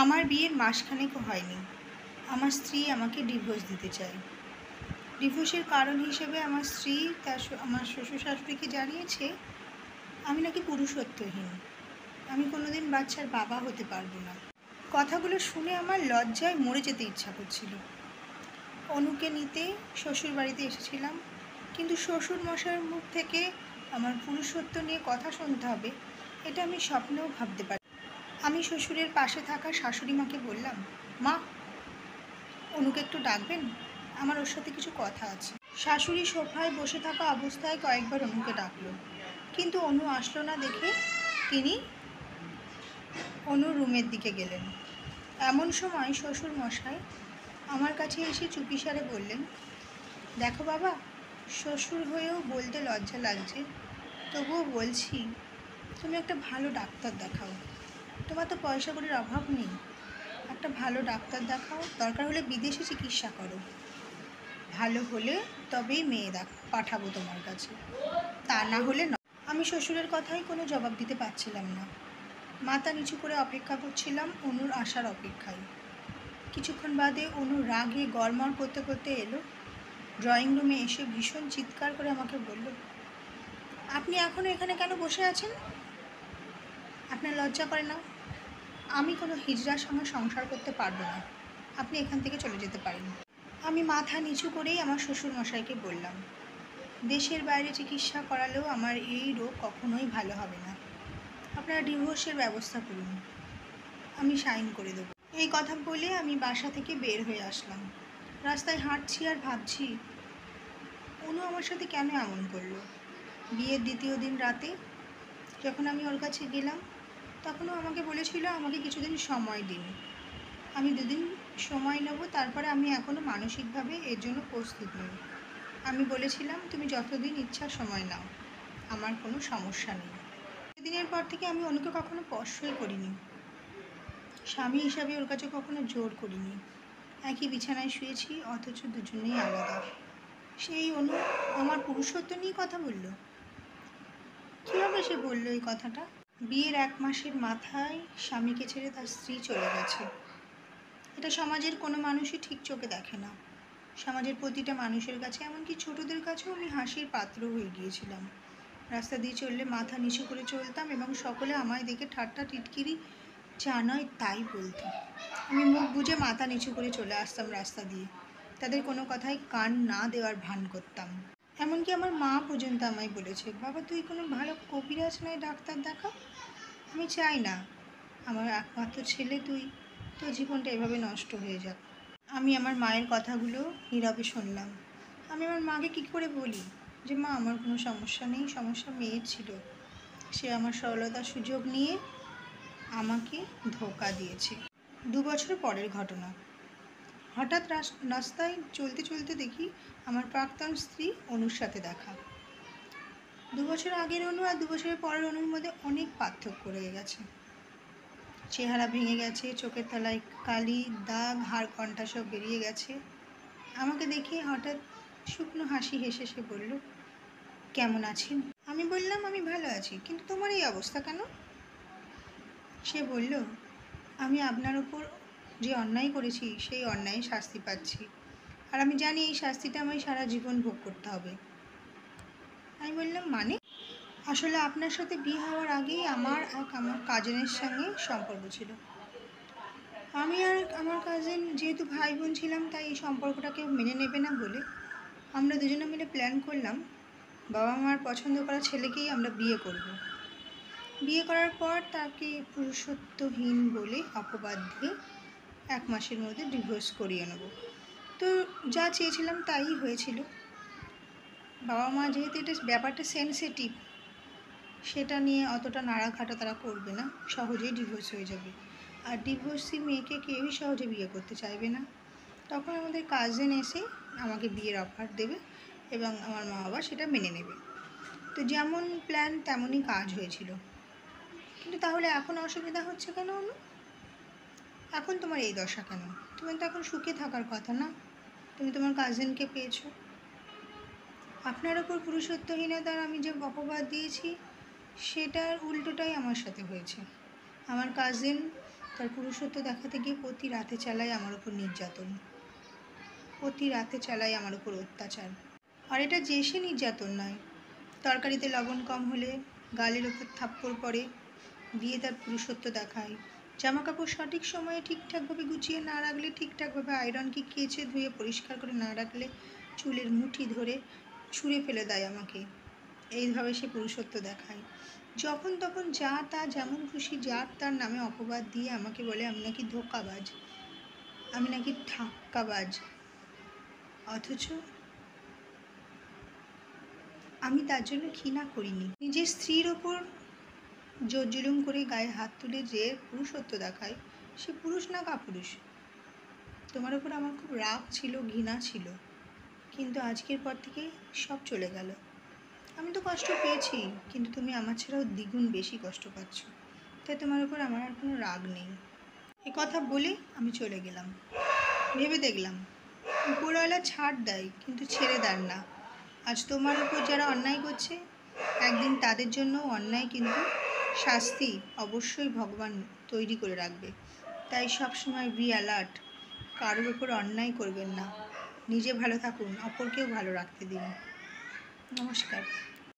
আমার বিয়ের মাসখানেকও হয়নি আমার স্ত্রী আমাকে ডিভোর্স দিতে চায়। ডিভোর্সের কারণ হিসেবে আমার স্ত্রী আমার শ্বশুর শাশুড়িকে জানিয়েছে আমি নাকি পুরুষত্বহীন, আমি কোনোদিন বাচ্চার বাবা হতে পারবো না। কথাগুলো শুনে আমার লজ্জায় মরে যেতে ইচ্ছা করছিল। অনুকে নিতে শ্বশুর বাড়িতে এসেছিলাম, কিন্তু শ্বশুর মশাইয়ের মুখ থেকে আমার পুরুষত্ব নিয়ে কথা শুনতে হবে এটা আমি স্বপ্নেও ভাবতে পারি। আমি শ্বশুরের পাশে থাকা শাশুড়ি মাকে বললাম, মা, অনুকে একটু ডাকবেন, আমার ওর সাথে কিছু কথা আছে। শাশুড়ি সোফায় বসে থাকা অবস্থায় কয়েকবার অনুকে ডাকলো, কিন্তু অনু আসলো না দেখে তিনি অনুর রুমের দিকে গেলেন। এমন সময় শ্বশুর মশাই আমার কাছে এসে চুপিসারে বললেন, দেখো বাবা, শ্বশুর হয়েও বলতে লজ্জা লাগছে, তবুও বলছি তুমি একটা ভালো ডাক্তার দেখাও। তোমার তো পয়সা কড়ির অভাব নেই, একটা ভালো ডাক্তার দেখাও, দরকার হলে বিদেশে চিকিৎসা করো, ভালো হলে তবেই মেয়ে পাঠাবো তোমার কাছে, তা না হলে না। আমি শ্বশুরের কথাই কোনো জবাব দিতে পারছিলাম না। মাথা নিচু করে অপেক্ষা করছিলাম অনুর আসার অপেক্ষায়। কিছুক্ষণ বাদে অনু রাগে গড়মড় করতে করতে এলো। ড্রয়িং রুমে এসে ভীষণ চিৎকার করে আমাকে বলল, আপনি এখনও এখানে কেন বসে আছেন? আপনার লজ্জা করে না? আমি কোনো হিজড়ার সঙ্গে সংসার করতে পারবো না, আপনি এখান থেকে চলে যেতে পারেন। আমি মাথা নিচু করেই আমার শ্বশুর মশাইকে বললাম, দেশের বাইরে চিকিৎসা করালেও আমার এই রোগ কখনোই ভালো হবে না, আপনারা ডিভোর্সের ব্যবস্থা করুন, আমি সাইন করে দেবো। এই কথা বলে আমি বাসা থেকে বের হয়ে আসলাম। রাস্তায় হাঁটছি আর ভাবছি, অনু আমার সাথে কেন এমন করলো। বিয়ের দ্বিতীয় দিন রাতে যখন আমি ওর কাছে গেলাম, তখনও আমাকে বলেছিল আমাকে কিছুদিন সময় দিন, আমি 2 দিন সময় নেব, তারপরে আমি এখনও মানসিকভাবে এর জন্য প্রস্তুত নই। আমি বলেছিলাম তুমি যতদিন ইচ্ছা সময় নাও, আমার কোনো সমস্যা নেই। সেদিনের পর থেকে আমি অনুকে কখনো স্পর্শই করিনি, স্বামী হিসাবে ওর কাছে কখনো জোর করিনি। একই বিছানায় শুয়েছি, অথচ দুজনেই আলাদা। সেই অনু আমার পুরুষত্ব নিয়ে কথা বলল। কীভাবে সে বলল এই কথাটা? বিয়ের 1 মাসের মাথায় স্বামীকে ছেড়ে তার স্ত্রী চলে গেছে। এটা সমাজের কোনো মানুষই ঠিক চোখে দেখে না। সমাজের প্রতিটা মানুষের কাছে, এমনকি ছোটদের কাছেও আমি হাসির পাত্র হয়ে গিয়েছিলাম। রাস্তা দিয়ে চললে মাথা নিচু করে চলতাম এবং সকলে আমায় দেখে ঠাট্টা টিটকিরি যা নয় তাই বলতো। আমি মুখ বুজে মাথা নিচু করে চলে আসতাম রাস্তা দিয়ে, তাদের কোনো কথায় কান না দেওয়ার ভান করতাম। এমনকি আমার মা পর্যন্ত আমায় বলেছে, বাবা তুই কোনো ভালো কবিরাজ নয় ডাক্তার দেখা, আমি চাই না আমার একমাত্র ছেলে তুই, তোর জীবনটা এভাবে নষ্ট হয়ে যাক। আমি আমার মায়ের কথাগুলো নীরবে শুনলাম। আমি আমার মাকে কী করে বলি যে মা আমার কোনো সমস্যা নেই, সমস্যা মেয়ের ছিল, সে আমার সরলতার সুযোগ নিয়ে আমাকে ধোঁকা দিয়েছে। 2 বছর পরের ঘটনা। হঠাৎ রাস্তায় চলতে চলতে দেখি আমার প্রাক্তন স্ত্রী অনুর সাথে দেখা। 2 বছর আগের অনু আর 2 বছরের পরের অনুর মধ্যে অনেক পার্থক্য রয়ে গেছে। চেহারা ভেঙে গেছে, চোখের তলায় কালি দাগ, হাড় কণ্ঠা সব বেরিয়ে গেছে। আমাকে দেখে হঠাৎ শুকনো হাসি হেসে সে বলল, কেমন আছেন? আমি বললাম, আমি ভালো আছি, কিন্তু তোমার এই অবস্থা কেন? সে বলল, আমি আপনার ওপর যে অন্যায় করেছি সেই অন্যায় শাস্তি পাচ্ছি, আর আমি জানি এই শাস্তিটা আমায় সারা জীবন ভোগ করতে হবে। আমি বললাম, মানে? আসলে আপনার সাথে বিয়ে হওয়ার আগেই আমার কাজিনের সঙ্গে সম্পর্ক ছিল। আমি আর আমার কাজিন যেহেতু ভাই বোন ছিলাম, তাই এই সম্পর্কটাকে মেনে নেবে না বলে আমরা দুজনে মিলে প্ল্যান করলাম বাবা মার পছন্দ করা ছেলেকেই আমরা বিয়ে করব। বিয়ে করার পর তাকে পুরুষত্বহীন বলে অপবাদ দিয়ে 1 মাসের মধ্যে ডিভোর্স করিয়ে নেব। তো যা চেয়েছিলাম তাই হয়েছিল। বাবা মা যেহেতু এটা ব্যাপারটা সেন্সিটিভ, সেটা নিয়ে অতটা নাড়াঘাটা তারা করবে না, সহজেই ডিভোর্স হয়ে যাবে। আর ডিভোর্সি মেয়েকে কেউই সহজে বিয়ে করতে চাইবে না। তখন আমাদের কাজিন এসে আমাকে বিয়ের অফার দেবে এবং আমার মা বাবা সেটা মেনে নেবে। তো যেমন প্ল্যান তেমনই কাজ হয়েছিল। কিন্তু তাহলে এখন অসুবিধা হচ্ছে কেন অনু? এখন তোমার এই দশা কেন? তুমি তো এখন সুখে থাকার কথা না? তুমি তোমার কাজিনকে পেয়েছো। আপনার ওপর পুরুষত্বহীনতার আমি যে অপবাদ দিয়েছি সেটার উল্টোটাই আমার সাথে হয়েছে। আমার কাজিন তার পুরুষত্ব দেখাতে গিয়ে প্রতি রাতে চালায় আমার উপর নির্যাতন, প্রতি রাতে চালায় আমার উপর অত্যাচার। আর এটা যে সে নির্যাতন নয়, তরকারিতে লবণ কম হলে গালের ওপর থাপ্পড় পড়ে, দিয়ে তার পুরুষত্ব দেখায়। জামা কাপড় সঠিক সময়ে ঠিকঠাকভাবে গুছিয়ে না রাখলে, ঠিকঠাকভাবে আয়রন কি কেচে ধুয়ে পরিষ্কার করে না রাখলে চুলের মুঠি ধরে ছুঁড়ে ফেলে দেয় আমাকে। এইভাবে সে পুরুষত্ব দেখায়। যখন তখন যা তা যেমন খুশি যার তার নামে অপবাদ দিয়ে আমাকে বলে আমি নাকি ধোঁকাবাজ, আমি নাকি ঠাক্কাবাজ। অথচ আমি তার জন্য ঘৃণা করিনি। নিজের স্ত্রীর ওপর জোর জুলুম করে গায়ে হাত তুলে যে পুরুষত্ব দেখায়, সে পুরুষ না কাপুরুষ। তোমার ওপর আমার খুব রাগ ছিল, ঘৃণা ছিল, কিন্তু আজকের পর থেকে সব চলে গেল। আমি তো কষ্ট পেয়েছি, কিন্তু তুমি আমার ছাড়াও দ্বিগুণ বেশি কষ্ট পাচ্ছ, তাই তোমার ওপর আমার আর কোনো রাগ নেই। এ কথা বলে আমি চলে গেলাম। ভেবে দেখলাম উপরওয়ালা ছাড় দেয়, কিন্তু ছেড়ে দেন না। আজ তোমার উপর যারা অন্যায় করছে, একদিন তাদের জন্য অন্যায় কিন্তু শাস্তি অবশ্যই ভগবান তৈরি করে রাখবে। তাই সবসময় বি অ্যালার্ট, কারোর উপর অন্যায় করবেন না। নিজে ভালো থাকুন, অপরকেও ভালো রাখতে দিন। নমস্কার।